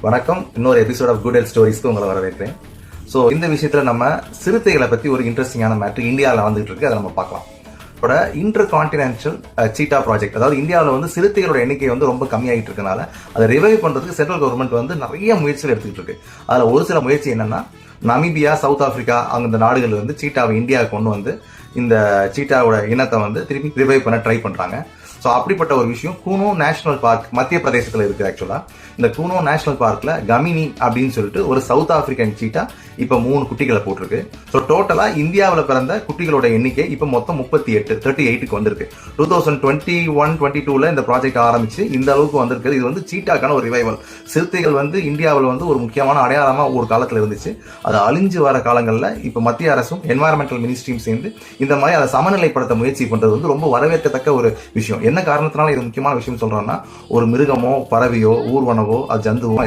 வணக்கம். இன்னொரு episode of good health ஸ்டோரிஸ்க்கு உங்களை வரவேற்கிறேன். ஸோ இந்த விஷயத்தில் நம்ம சிறுத்தைகளை பற்றி ஒரு இன்ட்ரெஸ்டிங்கான மேட்ரு இந்தியாவில் வந்துகிட்டு இருக்கு, அதை நம்ம பார்க்கலாம். இப்போட இன்டர் கான்டினென்டல் சீட்டா ப்ராஜெக்ட், அதாவது இந்தியாவில் வந்து சிறுத்தைகளோட எண்ணிக்கை வந்து ரொம்ப கம்மியாகிட்டு இருக்கனால அதை ரிவைவ் பண்ணுறதுக்கு சென்ட்ரல் கவர்மெண்ட் வந்து நிறைய முயற்சிகள் எடுத்துக்கிட்டு இருக்கு. அதில் ஒரு சில முயற்சி என்னன்னா, நமீபியா, சவுத் ஆப்பிரிக்கா அந்த நாடுகள் வந்து சீட்டாவை இந்தியாவுக்கு கொண்டு வந்து இந்த சீட்டாவோட இனத்தை வந்து திருப்பி ரிவைவ் பண்ண ட்ரை பண்ணுறாங்க. ஸோ அப்படிப்பட்ட ஒரு விஷயம் கூனோ நேஷனல் பார்க் மத்திய பிரதேசத்தில் இருக்குது. ஆக்சுவலாக இந்த கூனோ நேஷனல் பார்க்கில் கமினி அப்படின்னு சொல்லிட்டு ஒரு சவுத் ஆப்பிரிக்கன் சீட்டா இப்போ 3 குட்டிகளை போட்டிருக்கு. ஸோ டோட்டலாக இந்தியாவில் பிறந்த குட்டிகளோட எண்ணிக்கை இப்போ மொத்தம் 38 வந்திருக்கு. 2021-22 இந்த ப்ராஜெக்ட் ஆரம்பிச்சு இந்த அளவுக்கு வந்திருக்கு. இது வந்து சீட்டாக்கான ஒரு ரிவைவல். சிறுத்தைகள் வந்து இந்தியாவில் வந்து ஒரு முக்கியமான அடையாளமாக ஒரு காலத்தில் இருந்துச்சு. அது அழிஞ்சு வர காலங்களில் இப்போ மத்திய அரசும் என்வாயர்மெண்டல் மினிஸ்ட்ரியும் சேர்ந்து இந்த மாதிரி அதை சமநிலைப்படுத்த முயற்சி பண்ணுறது வந்து ரொம்ப வரவேற்கத்தக்க ஒரு விஷயம். என்ன காரணத்தினால இது முக்கியமான விஷயம் சொல்றோம்னா, ஒரு மிருகமோ பறவையோ ஊர்வனவோ அது ஜந்துவோ